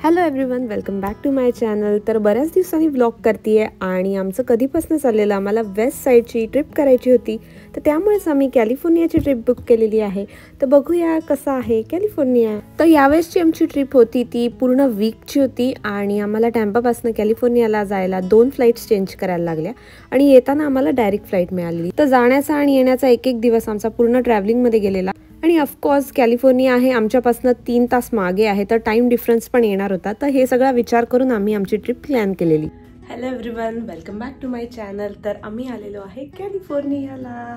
Hello everyone, welcome back to my channel. तर बऱ्याच दिवसांनी व्लॉग करते आणि आमचं कधीपासून चाललेलं आम्हाला वेस्ट साईडची ट्रिप करायची होती. तर त्यामुळेच आम्ही कॅलिफोर्नियाची ट्रिप बुक केलेली आहे. तर बघूया कसं आहे कॅलिफोर्निया. तर यावेळेसची आमची ट्रिप होती ती पूर्ण वीकची होती आणि आम्हाला टॅम्पापासून कॅलिफोर्नियाला जायला 2 फ्लाईट्स चेंज करायला लागल्या आणि येताना आम्हाला डायरेक्ट फ्लाईट मिळाली. तर जाण्याचा आणि येण्याचा एक दिवस आमचा पूर्ण ट्रॅव्हलिंगमध्ये गेलेला आणि ऑफकोर्स कॅलिफोर्निया आहे आमच्यापासून 3 तास मागे आहे, तर टाइम डिफरन्स पण येणार होता. तर हे सगळा विचार करून आम्ही आमची ट्रिप प्लॅन केलेली. Hello everyone, welcome back to my channel. तर आम्ही आलेलो आहे कॅलिफोर्नियाला.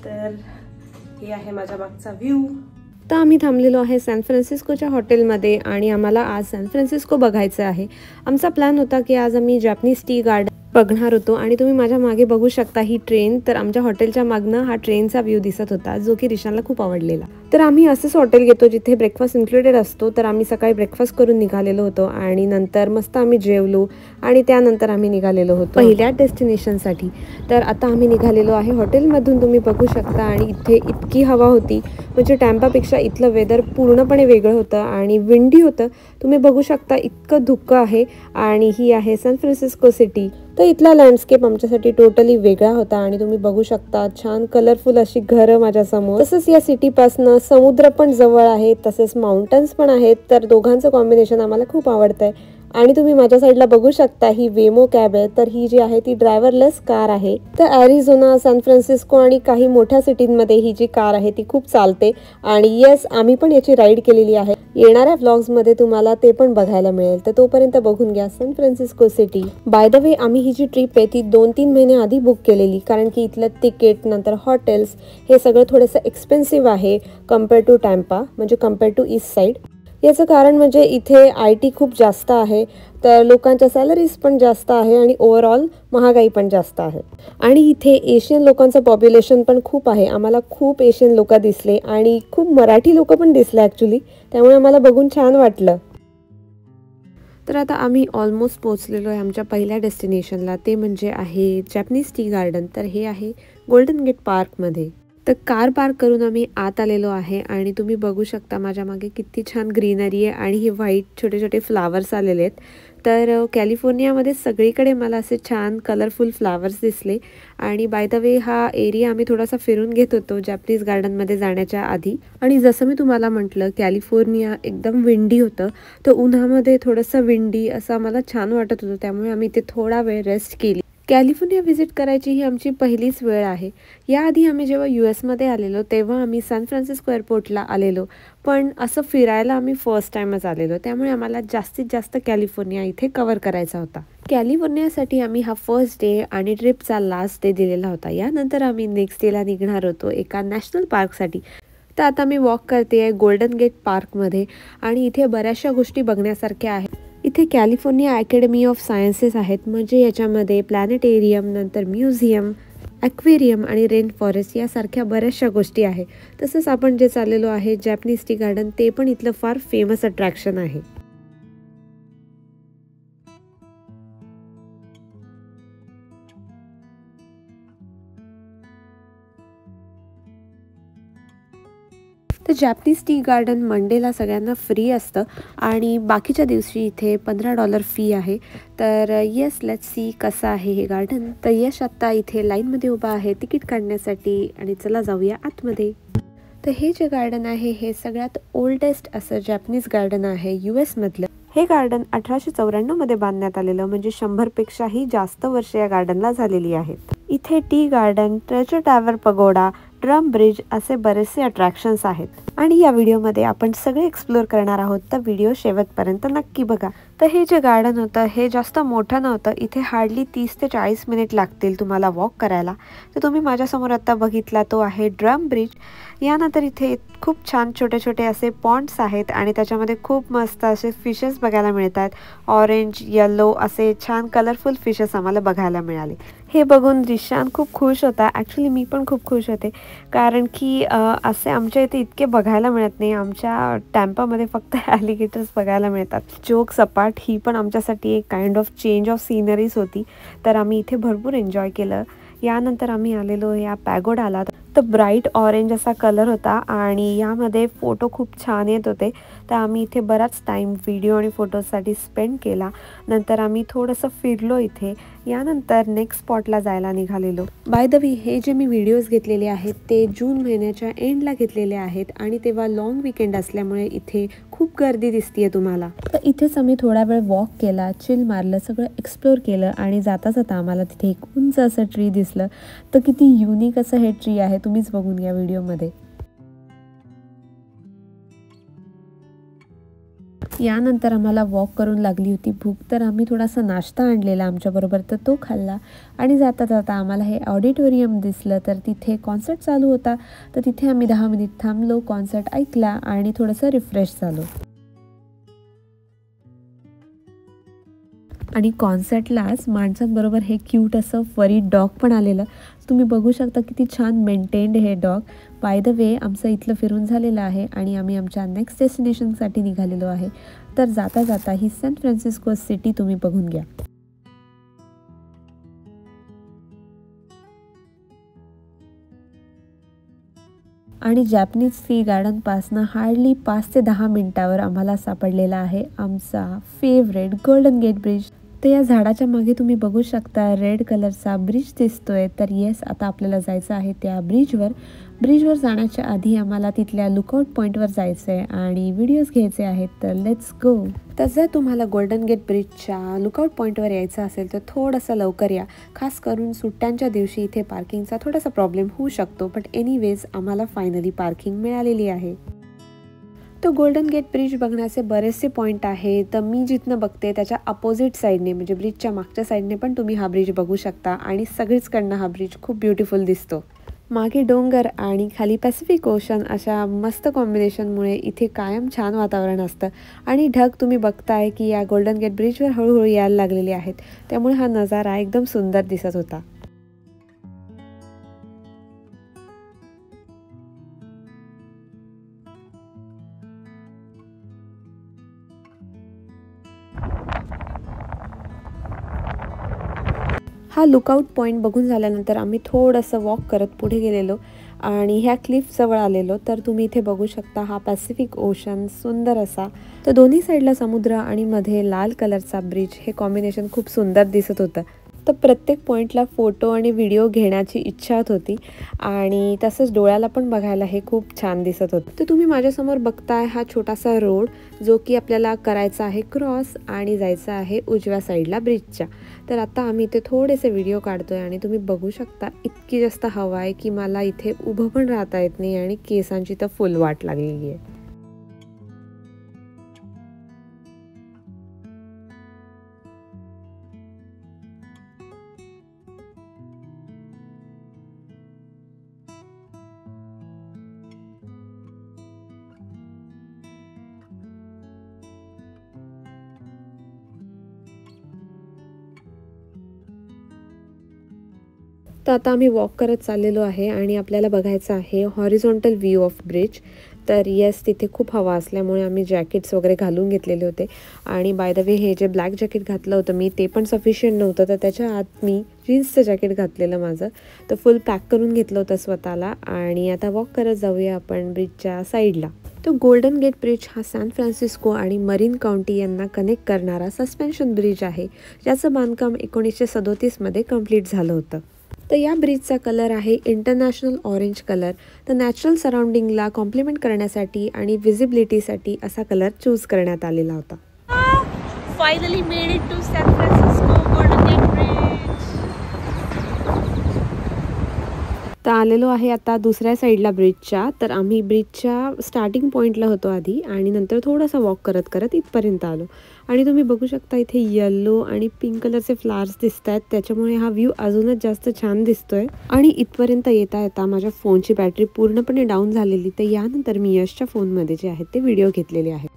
तर हे आहे माझ्या मागचा व्ह्यू. तर आम्ही थांबलेलो आहे सॅन फ्रान्सिस्कोच्या हॉटेलमध्ये आणि आम्हाला आज सॅन फ्रान्सिस्को बघायचं आहे. आमचा प्लॅन होता की आज आम्ही जॅपनीज टी गार्डन बघणार होतो आणि तुम्ही माझ्या मागे बघू शकता ही ट्रेन. तर आमच्या हॉटेलच्या मागनं हा ट्रेनचा व्ह्यू दिसत होता, जो की रिशानला खूप आवडलेला. तर आम्ही असंच हॉटेल घेतो जिथे ब्रेकफास्ट इन्क्लुडेड असतो. तर आम्ही सकाळी ब्रेकफास्ट करून निघालेलो होतो आणि नंतर मस्त आम्ही जेवलो आणि त्यानंतर आम्ही निघालेलो होतो पहिल्या डेस्टिनेशनसाठी. तर आता आम्ही निघालेलो आहे हॉटेलमधून, तुम्ही बघू शकता. आणि इथे इतकी हवा होती, म्हणजे टॅम्पापेक्षा इथलं वेदर पूर्णपणे वेगळं होतं आणि विंडी होतं. तुम्ही बघू शकता इतकं धुकं आहे आणि ही आहे सॅन फ्रान्सिस्को सिटी. तर इथला लँडस्केप आमच्यासाठी टोटली वेगळा होता आणि तुम्ही बघू शकता छान कलरफुल अशी घरं माझ्यासमोर. तसंच या सिटीपासनं समुद्र पण जवळ आहे, तसेच माउंटन्स पण आहेत. तर दोघांचं कॉम्बिनेशन आम्हाला खूप आवडतंय. आणि तुम्ही माझ्या साईडला बघू शकता ही वेमो कॅब आहे. तर ही जी आहे ती ड्रायव्हरलेस कार आहे. तर ॲरिझोना, सॅन फ्रान्सिस्को आणि काही मोठ्या सिटींमध्ये ही जी कार आहे ती खूप चालते आणि येस, आम्ही पण याची राईड केलेली आहे. येणाऱ्या व्लॉग्समध्ये तुम्हाला ते पण बघायला मिळेल. तर तोपर्यंत बघून घ्या San Francisco city. By the way, आम्ही ही जी ट्रिप आहे ती 2-3 महिने आधी बुक केलेली, कारण की इथलं तिकीट नंतर हॉटेल्स हे सगळं थोडंसं एक्सपेन्सिव्ह आहे कम्पेअर टू टॅम्पा, म्हणजे कम्पेअर टू ईस्ट साईड. याचं कारण म्हणजे इथे IT खूप जास्त आहे, तर लोकांच्या सॅलरीज पण जास्त आहे आणि ओव्हरऑल महागाई पण जास्त आहे. आणि इथे एशियन लोकांचं पॉप्युलेशन पण खूप आहे. आम्हाला खूप एशियन लोक दिसले आणि खूप मराठी लोक पण दिसले ॲक्च्युली, त्यामुळे आम्हाला बघून छान वाटलं. तर आता आम्ही ऑलमोस्ट पोहोचलेलो आहे आमच्या पहिल्या डेस्टिनेशनला, ते म्हणजे आहे जॅपनीज टी गार्डन. तर हे आहे गोल्डन गेट पार्कमध्ये. तर कार पार्क करून आम्ही आत आलेलो आहे आणि तुम्ही बघू शकता माझ्या मागे किती छान ग्रीनरी आहे आणि हे व्हाईट छोटे छोटे फ्लावर्स आलेले आहेत. तर कॅलिफोर्नियामध्ये सगळीकडे मला असे छान कलरफुल फ्लावर्स दिसले. आणि बाय द वे, हा एरिया आम्ही थोडासा फिरून घेत होतो जॅपनीज गार्डनमध्ये जाण्याच्या आधी. आणि जसं मी तुम्हाला म्हटलं, कॅलिफोर्निया एकदम विंडी होतं. तर उन्हामध्ये थोडंसं विंडी असं आम्हाला छान वाटत होतं, त्यामुळे आम्ही इथे थोडा वेळ रेस्ट केली. कॅलिफोर्निया व्हिजिट करायची ही आमची पहिलीच वेळ आहे. याआधी आम्ही जेव्हा US मध्ये आलेलो तेव्हा आम्ही सॅन फ्रान्सिस्को एअरपोर्टला आलेलो, पण असं फिरायला आम्ही फर्स्ट टाइमच आलेलो, त्यामुळे आम्हाला जास्तीत जास्त कॅलिफोर्निया इथे कव्हर करायचा होता. कॅलिफोर्नियासाठी आम्ही हा फर्स्ट डे आणि ट्रिपचा लास्ट डे दिलेला होता. यानंतर आम्ही नेक्स्ट डेला निघणार होतो एका नॅशनल पार्कसाठी. तर आता मी वॉक करते आहे गोल्डन गेट पार्कमध्ये आणि इथे बऱ्याचशा गोष्टी बघण्यासारख्या आहेत. इथे कॅलिफोर्निया अकॅडमी ऑफ सायन्सेस आहेत, म्हणजे याच्यामध्ये प्लॅनेटेरियम, नंतर म्युझियम, ॲक्वेरियम आणि रेन फॉरेस्ट यासारख्या बऱ्याचशा गोष्टी आहे. तसंच आपण जे चाललेलो आहे जॅपनीज टी गार्डन, ते पण इथलं फार फेमस अट्रॅक्शन आहे. तर जॅपनीज टी गार्डन मंडेला सगळ्यांना फ्री असतं आणि बाकीच्या दिवशी इथे $15 फी आहे. तर येस, लेट्स सी कसं आहे हे गार्डन. तर यश आत्ता इथे लाईनमध्ये उभा आहे तिकीट काढण्यासाठी आणि चला जाऊया आतमध्ये. तर हे जे गार्डन आहे हे सगळ्यात ओल्डेस्ट असं जॅपनीज गार्डन आहे US मधलं. हे गार्डन 1894 बांधण्यात आलेलं, म्हणजे 100पेक्षाही जास्त वर्ष या गार्डनला झालेली आहेत. इथे tea garden, treasure tower pagoda, drum bridge असे बरेचसे अट्रॅक्शन्स आहेत आणि या व्हिडिओमध्ये आपण सगळे एक्सप्लोर करणार आहोत. तर व्हिडिओ शेवटपर्यंत नक्की बघा. तर हे जे गार्डन होतं हे जास्त मोठं नव्हतं. इथे हार्डली 30 ते 40 मिनिट लागतील तुम्हाला वॉक करायला. तर तुम्ही माझ्यासमोर आता बघितला तो आहे ड्रम ब्रिज. यानंतर इथे खूप छान छोटे छोटे असे पॉन्ड्स आहेत आणि त्याच्यामध्ये खूप मस्त असे फिशेस बघायला मिळतात. ऑरेंज, येलो असे छान कलरफुल फिशेस आम्हाला बघायला मिळाले. हे बघून रिशान खूप खुश होता. ॲक्च्युली मी पण खूप खुश होते, कारण की असे आमच्या इथे इतके बघायला मिळत नाही. आमच्या टॅम्पामध्ये फक्त ॲलिगेटर्स बघायला मिळतात. जोक सपाट ही पण आमच्यासाठी एक kind of change of sceneries होती. तर आम्ही इथे भरपूर एन्जॉय केलं. यानंतर आम्ही आलेलो या पॅगोडाला. तर ब्राईट ऑरेंज असा कलर होता आणि यामध्ये फोटो खूप छान येत होते. तर आम्ही इथे बराच टाईम व्हिडिओ आणि फोटोजसाठी स्पेंड केला. नंतर आम्ही थोडंसं फिरलो इथे. यानंतर नेक्स्ट स्पॉटला जायला निघालेलो. बाय द वे, हे जे मी व्हिडिओज घेतलेले आहेत ते जून महिन्याच्या एंडला घेतलेले आहेत आणि तेव्हा लॉंग वीकेंड असल्यामुळे इथे खूप गर्दी दिसतीये तुम्हाला. तर इथेच आम्ही थोडा वेळ वॉक केला, चिल मारलं, सगळं एक्सप्लोर केलं आणि जाता जाता आम्हाला तिथे एक उंच असं ट्री दिसलं. तर किती युनिक असं हे ट्री आहे, तुम्हीच बघून घ्या व्हिडिओमध्ये. यानंतर आम्हाला वॉक करून लागली होती भूक, तर आम्ही थोडासा नाश्ता आणलेला आमच्याबरोबर, तर तो खाल्ला. आणि जाता जाता आम्हाला हे ऑडिटोरियम दिसलं, तर तिथे कॉन्सर्ट चालू होता. तर तिथे आम्ही 10 मिनिट थांबलो, कॉन्सर्ट ऐकला आणि थोडंसं रिफ्रेश झालो. आणि कॉन्सर्टलाच माणसांबरोबर हे क्यूट असं फरी डॉग पण आलेलं. तुम्ही बघू शकता किती छान मेंटेन्ड हे डॉग. बाय द वे, आमचं इथलं फिरून झालेलं आहे आणि आम्ही आमच्या नेक्स्ट डेस्टिनेशनसाठी निघालेलो आहे. तर जाता जाता ही सॅन फ्रान्सिस्को सिटी तुम्ही बघून घ्या. आणि जॅपनीज टी गार्डनपासनं हार्डली 5 ते 10 मिनिटावर आम्हाला सापडलेला आहे आमचा फेवरेट गोल्डन गेट ब्रिज. तर या झाडाच्या मागे तुम्ही बघू शकता रेड कलरचा ब्रिज दिसतोय. तर येस, आता आपल्याला जायचं आहे त्या ब्रिजवर. ब्रिजवर जाण्याच्या आधी आम्हाला तिथल्या लुकआउट पॉईंटवर जायचं आहे आणि व्हिडिओज घ्यायचे आहेत. तर लेट्स गो. तर जर तुम्हाला गोल्डन गेट ब्रिजच्या लुकआउट पॉईंटवर यायचं असेल तर थोडंसं लवकर या. खास करून सुट्ट्यांच्या दिवशी इथे पार्किंगचा थोडासा प्रॉब्लेम होऊ शकतो, बट एनिवेज आम्हाला फायनली पार्किंग मिळालेली आहे. तो गोल्डन गेट ब्रिज बघण्याचे बरेचसे पॉईंट आहे. तर मी जिथनं बघते त्याच्या अपोजिट साईडने म्हणजे ब्रिजच्या मागच्या साईडने पण तुम्ही हा ब्रिज बघू शकता आणि सगळीचकडनं हा ब्रिज खूप ब्युटिफुल दिसतो. मागे डोंगर आणि खाली पॅसिफिक ओशन अशा मस्त कॉम्बिनेशनमुळे इथे कायम छान वातावरण असतं. आणि ढग तुम्ही बघताय की या गोल्डन गेट ब्रिजवर हळूहळू यायला लागलेले आहेत, त्यामुळे हा नजारा एकदम सुंदर दिसत होता. हा लुकआउट पॉईंट बघून झाल्यानंतर आम्ही थोडंसं वॉक करत पुढे गेलेलो आणि ह्या क्लिफजवळ आलेलो. तर तुम्ही इथे बघू शकता हा पॅसिफिक ओशन सुंदर असा. तर दोन्ही साईडला समुद्र आणि मध्ये लाल कलरचा ब्रिज, हे कॉम्बिनेशन खूप सुंदर दिसत होतं. तर प्रत्येक पॉईंटला फोटो आणि व्हिडिओ घेण्याची इच्छा होती आणि तसंच डोळ्याला पण बघायला हे खूप छान दिसत होतं. तर तुम्ही माझ्यासमोर बघताय हा छोटासा रोड, जो की आपल्याला करायचा आहे क्रॉस आणि जायचं आहे उजव्या साईडला ब्रिजच्या. तर आता आम्ही इथे थोडेसे व्हिडिओ काढतोय आणि तुम्ही बघू शकता इतकी जास्त हवा आहे की मला इथे उभं पण राहता येत नाही आणि केसांची तर फुल वाट लागलेली आहे. तर आता आम्ही वॉक करत चाललेलो आहे आणि आपल्याला बघायचं आहे हॉरिझॉन्टल व्ह्यू ऑफ ब्रिज. तर येस, तिथे खूप हवा असल्यामुळे आम्ही जॅकेट्स वगैरे घालून घेतलेले होते. आणि बाय द वे, हे जे ब्लॅक जॅकेट घातलं होतं मी, ते पण सफिशियंट नव्हतं, तर त्याच्या आत मी जीन्सचं जॅकेट घातलेलं माझं. तर फुल पॅक करून घेतलं होतं स्वतःला. आणि आता वॉक करत जाऊया आपण ब्रिजच्या साईडला. तो गोल्डन गेट ब्रिज हा सॅन फ्रान्सिस्को आणि मरीन काउंटी यांना कनेक्ट करणारा सस्पेन्शन ब्रिज आहे, ज्याचं बांधकाम 1937 मध्ये कंप्लीट झालं होतं. तर या ब्रिजचा कलर आहे इंटरनॅशनल ऑरेंज कलर. तर नॅचरल सराउंडिंगला कॉम्प्लिमेंट करण्यासाठी आणि विजिबिलिटीसाठी असा कलर चूज करण्यात आलेला होता. Finally made it to San Francisco Golden Gate Bridge. तर आलेलो आहे आता दुसऱ्या साईडला ब्रिजच्या. तर आम्ही ब्रिजच्या स्टार्टिंग पॉईंटला होतो आधी आणि नंतर थोडासा वॉक करत करत इथपर्यंत आलो. आणि तुम्ही बघू शकता इथे येलो आणि पिंक कलरचे फ्लावर्स दिसत आहेत, त्याच्यामुळे हा व्ह्यू अजूनच जास्त छान दिसतोय. आणि इथपर्यंत येता येता माझ्या फोनची बॅटरी पूर्णपणे डाऊन झालेली. तर यानंतर मी यशच्या फोनमध्ये जे आहेत ते व्हिडिओ घेतलेले आहेत.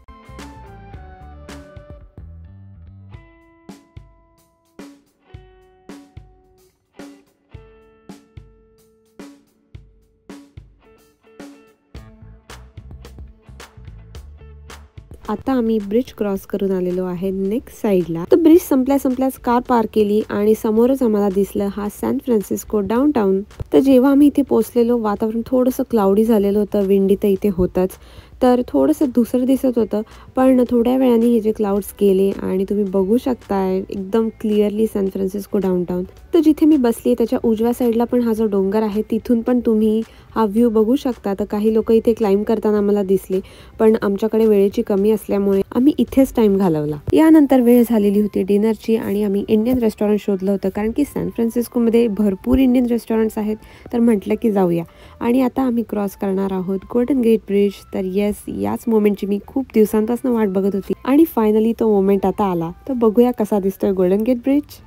आता आम्ही ब्रिज क्रॉस करून आलेलो आहे नेक्स्ट साईडला. तर ब्रिज संपल्याच कार पार्क केली आणि समोरच आम्हाला दिसलं हा सॅन फ्रान्सिस्को डाऊनटाऊन. तर जेव्हा आम्ही इथे पोहोचलेलो, वातावरण थोडंसं क्लाउडी झालेलं होतं, विंडी तर इथे होतंच. तर थोडंसं धुसर दिसत होतं, पण थोड्या वेळाने हे जे क्लाउड्स गेले आणि तुम्ही बघू शकताय एकदम क्लिअरली सॅन फ्रान्सिस्को डाउनटाउन. तर जिथे मी बसली त्याच्या उजव्या साईडला पण हा जो डोंगर आहे तिथून पण तुम्ही हा व्ह्यू बघू शकता. तर काही लोक इथे क्लाइंब करताना मला दिसले, पण आमच्याकडे वेळेची कमी असल्यामुळे आम्ही इथेच टाइम घालवला. यानंतर वेळ झालेली होती डिनरची आणि आम्ही इंडियन रेस्टॉरंट शोधलं होतं, कारण की सॅन फ्रान्सिस्कोमध्ये भरपूर इंडियन रेस्टॉरंट्स आहेत. तर म्हटलं की जाऊया. आणि आता आम्ही क्रॉस करणार आहोत गोल्डन गेट ब्रिज. तर येस, याच मोमेंटची मी खूप दिवसांपासून वाट बघत होती आणि फायनली तो मोमेंट आता आला. तर बघूया कसा दिसतोय गोल्डन गेट ब्रिज.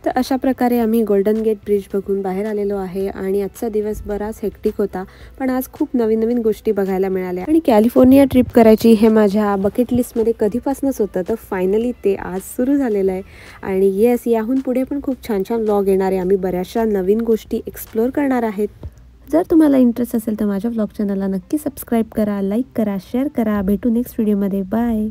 तर अशा प्रकारे आम्ही गोल्डन गेट ब्रिज बघून बाहेर आलेलो आहे आणि आजचा दिवस बराच हेक्टिक होता, पण आज खूप नवीन नवीन गोष्टी बघायला मिळाल्या. आणि कॅलिफोर्निया ट्रिप करायची हे माझ्या बकेट लिस्टमध्ये कधीपासूनच होतं, तर फायनली ते आज सुरू झालेलं आहे. आणि येस, याहून पुढे पण खूप छान छान व्लॉग येणार आहे. आम्ही बऱ्याचशा नवीन गोष्टी एक्सप्लोअर करणार आहेत. जर तुम्हाला इंटरेस्ट असेल तर माझ्या व्लॉग चॅनलला नक्की सबस्क्राईब करा, लाईक करा, शेअर करा. भेटू नेक्स्ट व्हिडिओमध्ये. बाय.